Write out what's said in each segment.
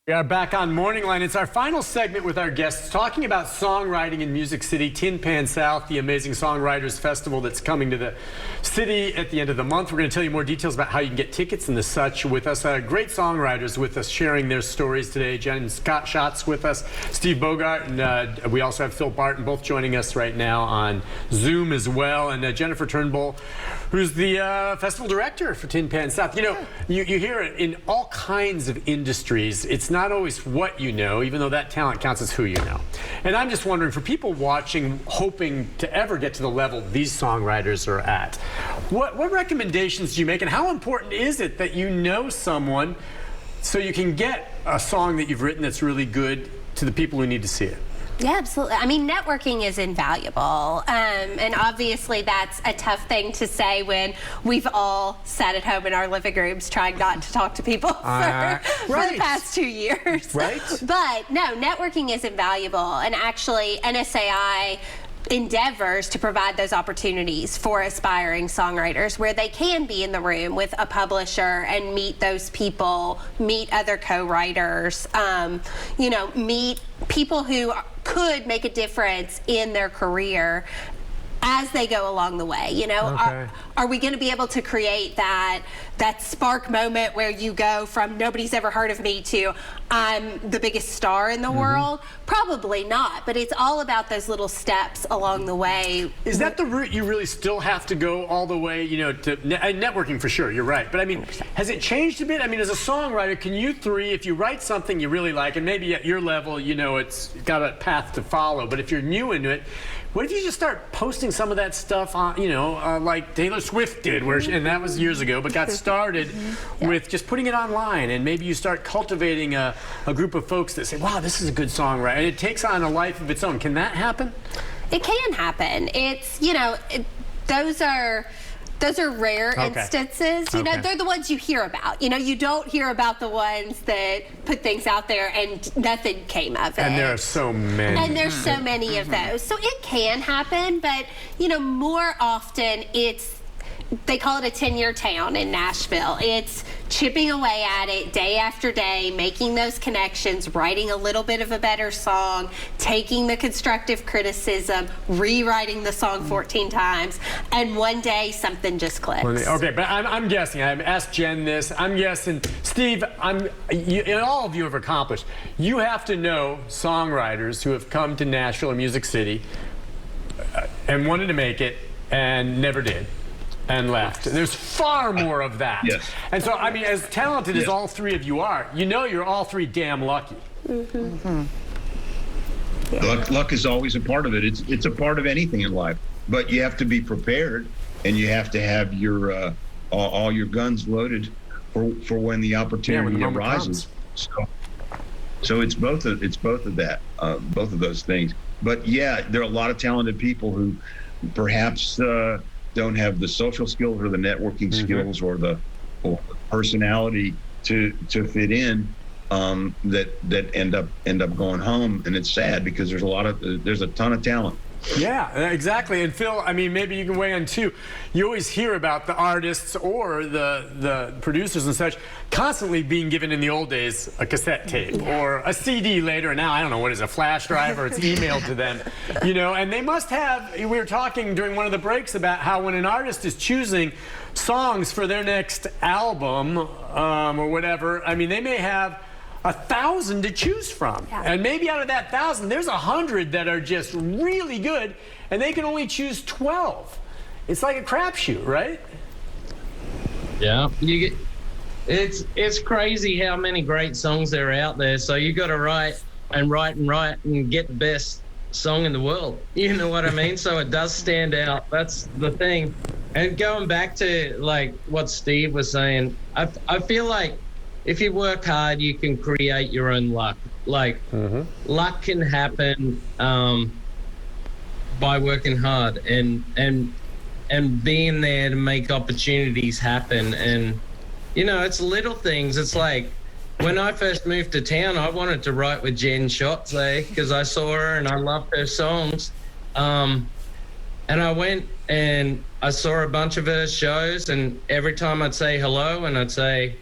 We are back on Morning Line. It's our final segment with our guests talking about songwriting in Music City, Tin Pan South, the amazing Songwriters Festival that's coming to the city at the end of the month. We're going to tell you more details about how you can get tickets and the such with us. Great songwriters with us sharing their stories today. Jen Scott Schatz with us, Steve Bogart, and we also have Phil Barton both joining us right now on Zoom as well. And Jennifer Turnbull, who's the festival director for Tin Pan South. You know, you hear it in all kinds of industries. It's not always what you know, even though that talent counts as who you know. And I'm just wondering, for people watching, hoping to ever get to the level these songwriters are at, what recommendations do you make, and how important is it that you know someone so you can get a song that you've written that's really good to the people who need to see it? Yeah, absolutely. I mean, networking is invaluable. And obviously that's a tough thing to say when we've all sat at home in our living rooms trying not to talk to people for the past 2 years. Right. But no, networking is invaluable. And actually, NSAI endeavors to provide those opportunities for aspiring songwriters where they can be in the room with a publisher and meet those people, meet other co-writers, you know, meet people who could make a difference in their career as they go along the way. You know, are we going to be able to create that spark moment where you go from nobody's ever heard of me to I'm the biggest star in the world? Probably not, but it's all about those little steps along the way. Is that the route you really still have to go all the way, you know, to networking for sure, you're right. But I mean, 100%. Has it changed a bit? I mean, as a songwriter, can you three, if you write something you really like, and maybe at your level, you know, it's got a path to follow, but if you're new into it, what if you just start posting some of that stuff on, you know, like Taylor Swift did, where and that was years ago, but got started with just putting it online, and maybe you start cultivating a group of folks that say, wow, this is a good songwriter, and it takes on a life of its own. Can that happen? It can happen. It's, you know, those are rare instances. You know, they're the ones you hear about. You know, you don't hear about the ones that put things out there and nothing came of it. And there are so many. And there's so many of those. So it can happen, but, you know, more often they call it a 10-year town in Nashville. It's chipping away at it day after day, making those connections, writing a little bit of a better song, taking the constructive criticism, rewriting the song 14 times, and one day something just clicks. Okay, but I'm guessing, I've asked Jen this, I'm guessing, Steve, and all of you have accomplished, you have to know songwriters who have come to Nashville or Music City and wanted to make it and never did. And left. There's far more of that. Yes. And so, I mean, as talented as all three of you are, you know you're all three damn lucky. Luck is always a part of it. It's a part of anything in life. But you have to be prepared, and you have to have your all your guns loaded for when the opportunity arises. So it's both of that, both of those things. But yeah, there are a lot of talented people who perhaps don't have the social skills or the networking skills or the personality to fit in, that end up going home, and it's sad because there's a ton of talent. Yeah, exactly. And Phil, I mean, maybe you can weigh in too. You always hear about the artists or the producers and such constantly being given, in the old days, a cassette tape or a CD later, and now I don't know what is a flash drive, or it's emailed to them, you know. And they must have. We were talking during one of the breaks about how when an artist is choosing songs for their next album or whatever, I mean, they may have 1,000 to choose from. And maybe out of that 1,000, there's 100 that are just really good, and they can only choose 12. It's like a crapshoot, right? Yeah, it's crazy how many great songs there are out there. So you got to write and get the best song in the world. You know what I mean? So it does stand out. That's the thing. And going back to like what Steve was saying, I feel like if you work hard, you can create your own luck. Like, luck can happen by working hard and being there to make opportunities happen. And, you know, it's little things. It's like, when I first moved to town, I wanted to write with Jen Schatz because I saw her and I loved her songs. And I went and I saw a bunch of her shows, and every time I'd say hello and I'd say,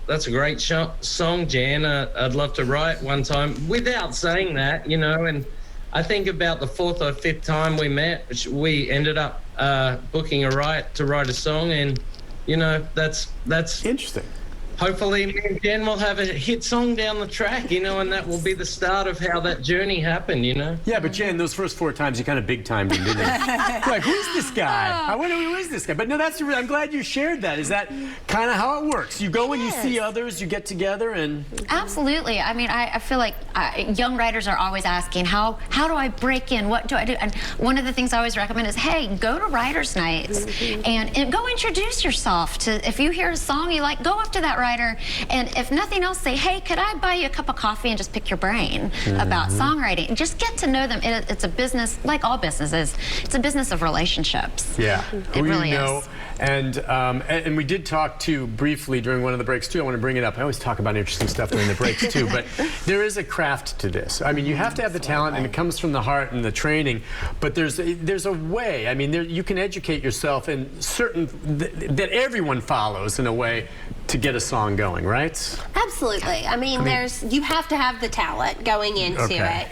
that's a great song, Jan. I'd love to write one time," without saying that, you know. And I think about the 4th or 5th time we met, we ended up booking to write a song, and you know, that's interesting. Hopefully me and Jen will have a hit song down the track, you know, and that will be the start of how that journey happened, you know. Yeah, but Jen, those first 4 times you kind of big timed him, didn't you? Like, who's this guy? I wonder who is this guy. But no, I'm glad you shared that. Is that kind of how it works? You go and you see others, you get together, and absolutely. I mean, I feel like young writers are always asking, how do I break in? What do I do? And one of the things I always recommend is, hey, go to writers' nights and go introduce yourself to. If you hear a song you like, go up to that writer, and if nothing else, say, hey, could I buy you a cup of coffee and just pick your brain about songwriting? And just get to know them. It's a business, like all businesses, it's a business of relationships. Yeah, it really is. And we did talk briefly during one of the breaks too. I want to bring it up. I always talk about interesting stuff during the breaks too, but there is a craft to this. I mean, you have to have the talent, and it comes from the heart and the training, but there's a way. I mean, you can educate yourself in that everyone follows in a way to get a song going, right? Absolutely. I mean, you have to have the talent going into it.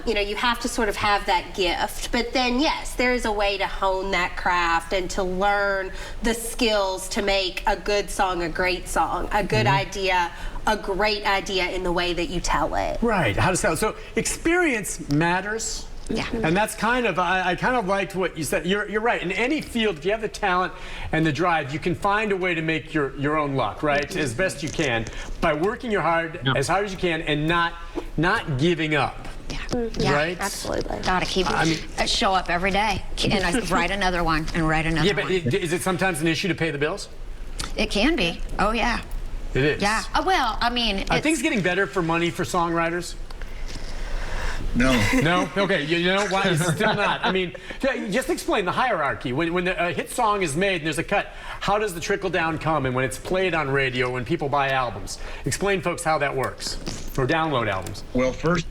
You know, you have to sort of have that gift. But then, yes, there is a way to hone that craft and to learn the skills to make a good song a great song, a good idea a great idea in the way that you tell it. Right. How to sell it. So experience matters. Yeah. And that's kind of, I kind of liked what you said. You're right. In any field, if you have the talent and the drive, you can find a way to make your own luck, right? As best you can by working as hard as you can and not giving up. Yeah, right? Absolutely. Gotta keep show up every day and I write another one and write another one. Yeah, but is it sometimes an issue to pay the bills? It can be. Oh, yeah. It is? Yeah. Well, I mean, are things getting better for money for songwriters? No. No? Okay, you know why? It's still not. I mean, just explain the hierarchy. When a hit song is made and there's a cut, how does the trickle down come? And when it's played on radio, when people buy albums? Explain, folks, how that works. Or download albums. Well, first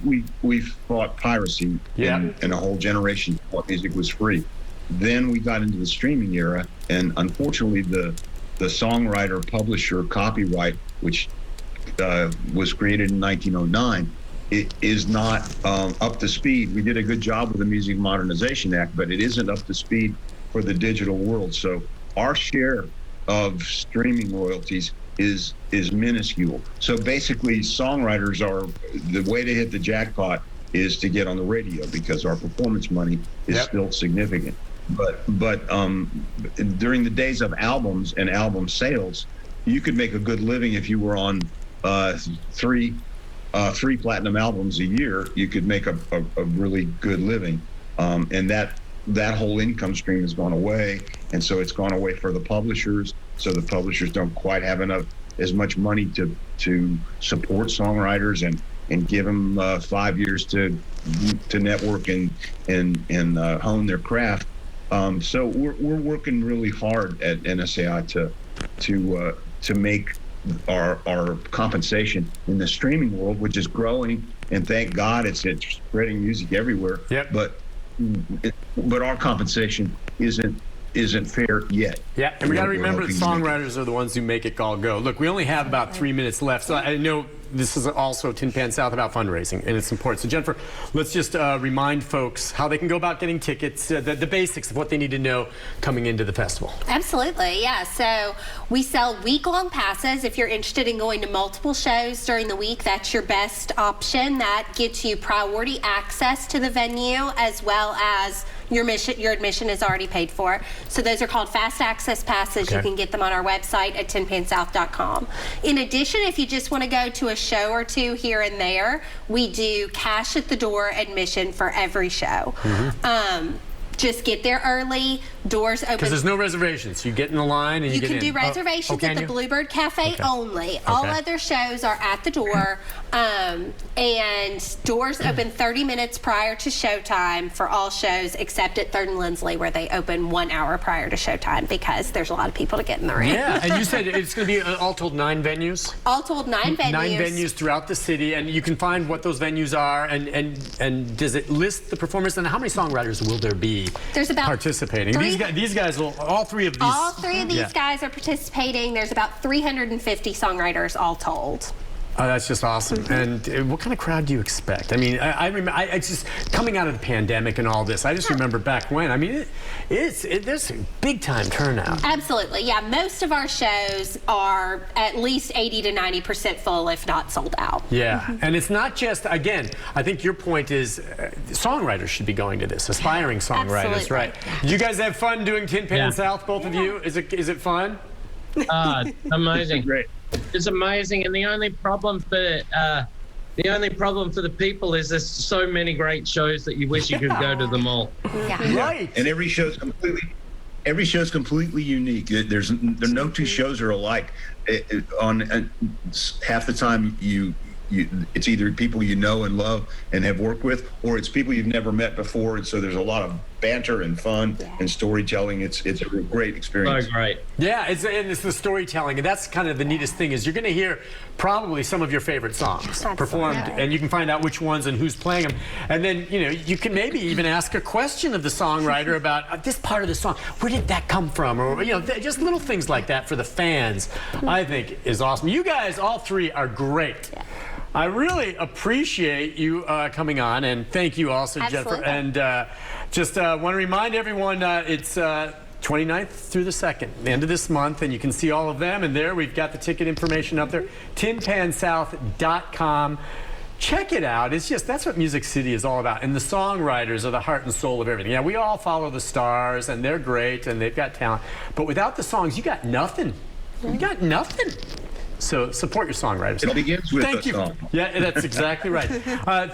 we fought piracy, and a whole generation thought music was free. Then we got into the streaming era, and unfortunately the songwriter, publisher, copyright, which was created in 1909, it is not up to speed. We did a good job with the Music Modernization Act, but it isn't up to speed for the digital world. So our share of streaming royalties is minuscule. So basically, songwriters the way to hit the jackpot is to get on the radio because our performance money is still significant. But during the days of albums and album sales, you could make a good living if you were on three platinum albums a year. You could make a really good living, and that whole income stream has gone away, and so it's gone away for the publishers. So the publishers don't quite have as much money to support songwriters and give them 5 years to network and hone their craft. So we're working really hard at NSAI to make our compensation in the streaming world, which is growing, and thank God it's spreading music everywhere. Yep. But our compensation isn't fair yet. Yeah, and we got to remember that songwriters are the ones who make it all go. Look, we only have about 3 minutes left, so I know this is also Tin Pan South about fundraising, and it's important. So Jennifer, let's just remind folks how they can go about getting tickets, the basics of what they need to know coming into the festival. Absolutely, yeah. So we sell week-long passes. If you're interested in going to multiple shows during the week, that's your best option. That gets you priority access to the venue, as well as your admission is already paid for. So those are called fast access passes. You can get them on our website at tinpansouth.com. In addition, if you just want to go to a show or two here and there, we do cash at the door admission for every show. Just get there early. Doors open. Because there's no reservations. You get in the line and you get in. You can do reservations at the Bluebird Cafe only. All other shows are at the door. And doors open 30 minutes prior to showtime for all shows except at 3rd and Lindsley, where they open 1 hour prior to showtime because there's a lot of people to get in the room. Yeah, and you said it's going to be all told 9 venues? All told 9 venues. 9 venues throughout the city, and you can find what those venues are, and does it list the performers, and how many songwriters will there be? be There's about participating. These guys will, all three of these. All three of these guys are participating. There's about 350 songwriters all told. Oh, that's just awesome. And what kind of crowd do you expect? I mean, I remember, I just, coming out of the pandemic and all this, I just remember back when, I mean, there's a big time turnout. Absolutely, yeah. Most of our shows are at least 80 to 90% full, if not sold out. Yeah, and it's not just, again, I think your point is songwriters should be going to this, aspiring songwriters, Absolutely. right? Did you guys have fun doing Tin Pan South, both of you? Is it fun? Amazing. Great. It's amazing, and the only problem for the people is there's so many great shows that you wish you could go to them all. Yeah. Right. And every show's completely unique. There are no two shows are alike. On half the time it's either people you know and love and have worked with, or it's people you've never met before. And so there's a lot of banter and fun and storytelling. It's a great experience. So great. Yeah, it's the storytelling, and that's kind of the neatest thing is you're going to hear probably some of your favorite songs performed, and you can find out which ones and who's playing them. And then, you can maybe even ask a question of the songwriter about this part of the song. Where did that come from? Or, just little things like that for the fans, I think is awesome. You guys, all three, are great. Yeah. I really appreciate you coming on, and thank you also, Absolutely. Jennifer. And just want to remind everyone, it's 29th through the 2nd, the end of this month, and you can see all of them. And there, we've got the ticket information up there, tinpansouth.com. Check it out. It's just, that's what Music City is all about. And the songwriters are the heart and soul of everything. Yeah, we all follow the stars, and they're great, and they've got talent. But without the songs, you got nothing. You got nothing. So support your songwriters. It begins with thank a you. song. Yeah, that's exactly right.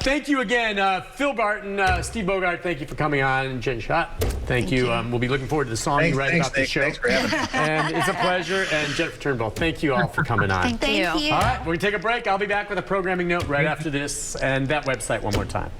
Thank you again, Phil Barton, Steve Bogart. Thank you for coming on, and Jen Schott. Thank you. We'll be looking forward to the song you write about the show. Thanks for having me. And it's a pleasure. And Jennifer Turnbull, thank you all for coming on. Thank you. Thank you. All right, we're gonna take a break. I'll be back with a programming note right after this, and that website one more time.